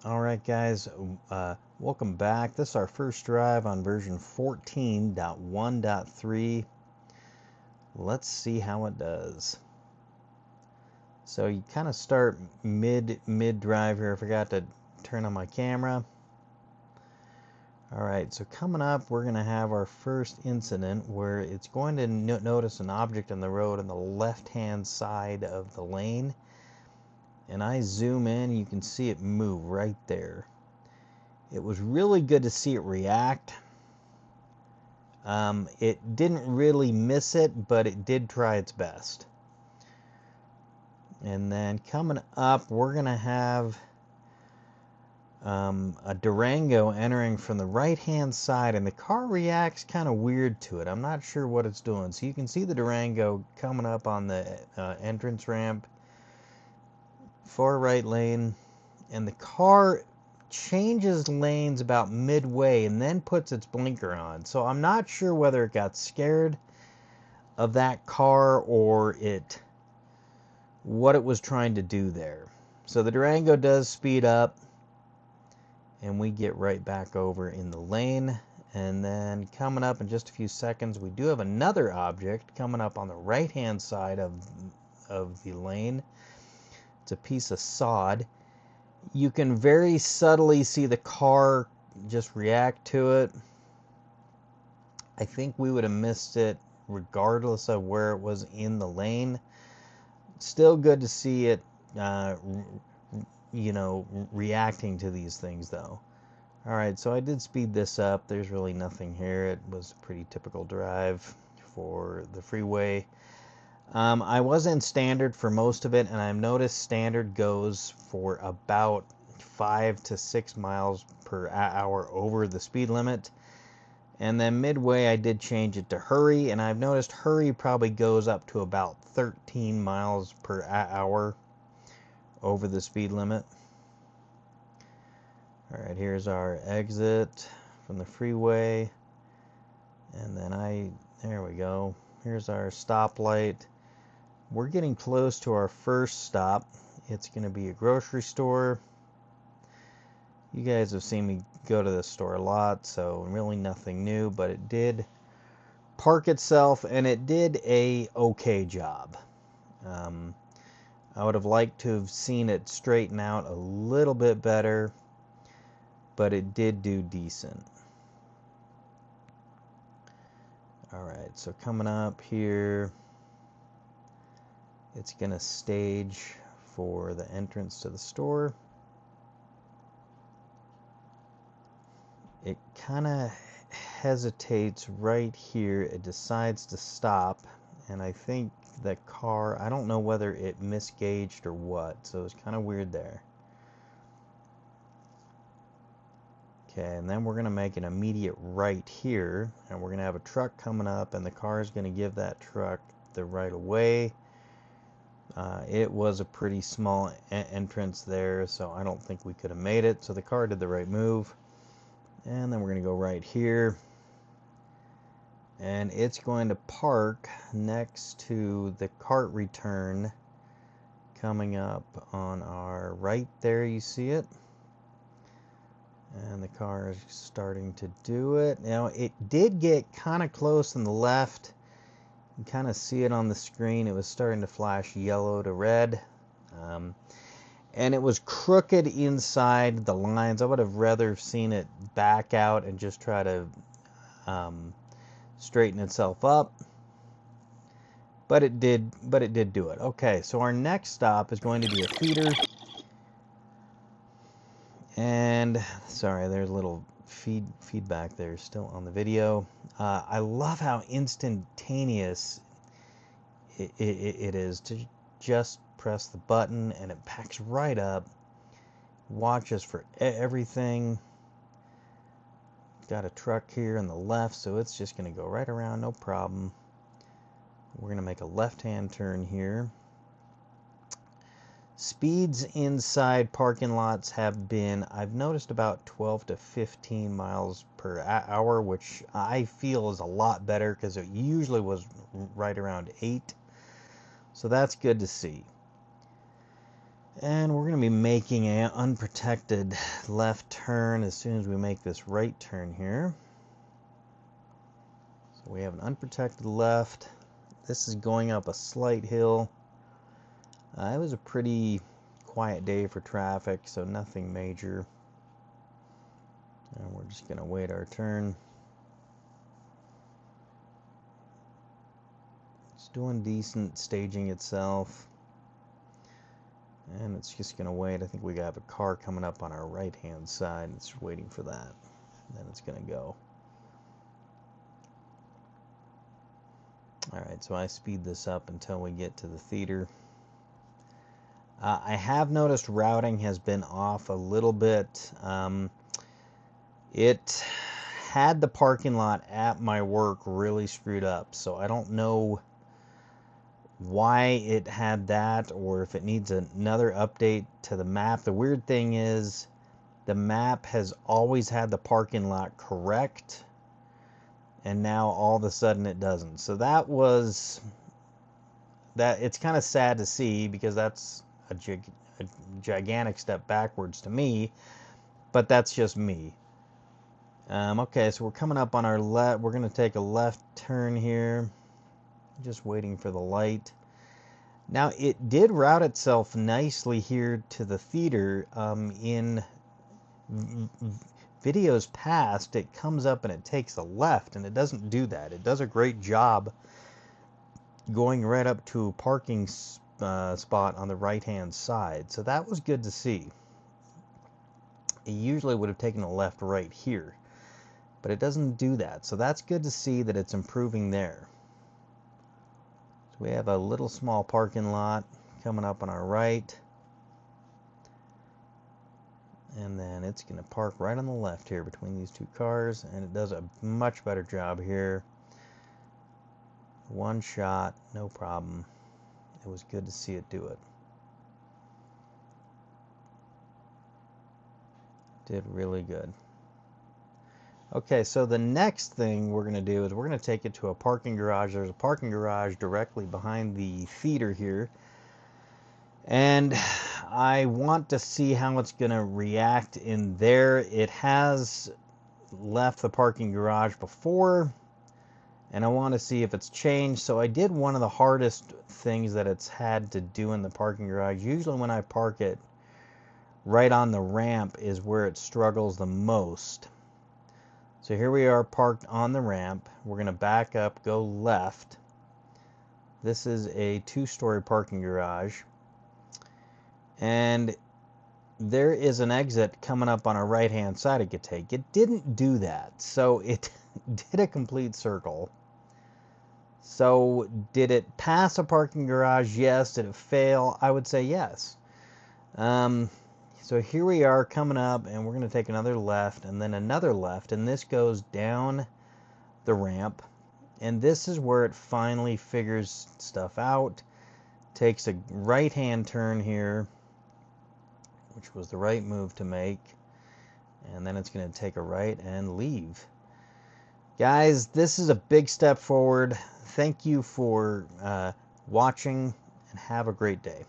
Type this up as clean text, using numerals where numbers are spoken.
Alright guys, welcome back. This is our first drive on version 14.1.3. Let's see how it does. So you kind of start mid drive here. I forgot to turn on my camera. Alright, so coming up we're going to have our first incident where it's going to notice an object on the road on the left hand side of the lane. And I zoom in, you can see it move right there. It was really good to see it react. It didn't really miss it, but it did try its best. And then coming up, we're going to have a Durango entering from the right-hand side, and the car reacts kind of weird to it. I'm not sure what it's doing. So you can see the Durango coming up on the entrance ramp, far right lane, and the car changes lanes about midway and then puts its blinker on. So I'm not sure whether it got scared of that car or what it was trying to do there. So the Durango does speed up and we get right back over in the lane. And then coming up in just a few seconds, we do have another object coming up on the right hand side of the lane. It's a piece of sod. You can very subtly see the car just react to it. I think we would have missed it regardless of where it was in the lane. Still good to see it, reacting to these things though. Alright, so I did speed this up. There's really nothing here. It was a pretty typical drive for the freeway. I was in standard for most of it, and I've noticed standard goes for about 5 to 6 miles per hour over the speed limit. And then midway I did change it to hurry, and I've noticed hurry probably goes up to about 13 miles per hour over the speed limit. Alright, here's our exit from the freeway. And then there we go. Here's our stoplight. We're getting close to our first stop. It's going to be a grocery store. You guys have seen me go to this store a lot, so really nothing new, but it did park itself and it did a okay job. I would have liked to have seen it straighten out a little bit better, but it did do decent. Alright, so coming up here, it's going to stage for the entrance to the store. It kind of hesitates right here. It decides to stop, and I think the car, I don't know whether it misgauged or what, so it's kind of weird there. Okay, and then we're going to make an immediate right here, and we're going to have a truck coming up, and the car is going to give that truck the right of way. It was a pretty small entrance there, so I don't think we could have made it. So the car did the right move. And then we're going to go right here. And it's going to park next to the cart return coming up on our right there. You see it? And the car is starting to do it. Now, it did get kind of close on the left. You can kind of see it on the screen. It was starting to flash yellow to red. And it was crooked inside the lines. I would have rather seen it back out and just try to straighten itself up. But it did do it. Okay, so our next stop is going to be a feeder. And sorry, there's a little feedback there still on the video. I love how instantaneous it is to just press the button and it packs right up, watches for everything. Got a truck here on the left, so it's just going to go right around, no problem. We're going to make a left-hand turn here. Speeds inside parking lots have been, I've noticed, about 12 to 15 miles per hour, which I feel is a lot better because it usually was right around 8. So that's good to see. And we're going to be making an unprotected left turn as soon as we make this right turn here. So we have an unprotected left. This is going up a slight hill. It was a pretty quiet day for traffic, so nothing major. And we're just going to wait our turn. It's doing decent, staging itself. And it's just going to wait. I think we have a car coming up on our right-hand side. It's waiting for that. Then it's going to go. Alright, so I speed this up until we get to the theater. I have noticed routing has been off a little bit. It had the parking lot at my work really screwed up, so I don't know why it had that or if it needs another update to the map. The weird thing is the map has always had the parking lot correct, and now all of a sudden it doesn't. So that was that. It's kind of sad to see because that's a gigantic step backwards to me, but that's just me. Okay, so we're coming up on our left. We're going to take a left turn here. Just waiting for the light. Now, it did route itself nicely here to the theater. In videos past, it comes up and it takes a left, and it doesn't do that. It does a great job going right up to a parking spot on the right-hand side. So that was good to see. It usually would have taken a left right here, but it doesn't do that. So that's good to see that it's improving there. So we have a little small parking lot coming up on our right. And then it's going to park right on the left here between these two cars. And it does a much better job here. One shot, no problem. It was good to see it do it. Did really good. Okay, so the next thing we're going to do is we're going to take it to a parking garage. There's a parking garage directly behind the theater here. And I want to see how it's going to react in there. It has left the parking garage before, and I want to see if it's changed. So I did one of the hardest things that it's had to do in the parking garage. Usually when I park it right on the ramp is where it struggles the most. So here we are parked on the ramp. We're going to back up, go left. This is a two-story parking garage. And there is an exit coming up on our right-hand side it could take. It didn't do that. So it did a complete circle. So did it pass a parking garage? Yes. Did it fail? I would say yes. So here we are coming up, and we're going to take another left and then another left, and this goes down the ramp, and this is where it finally figures stuff out. Takes a right-hand turn here, which was the right move to make, and then it's going to take a right and leave. Guys, this is a big step forward. Thank you for watching, and have a great day.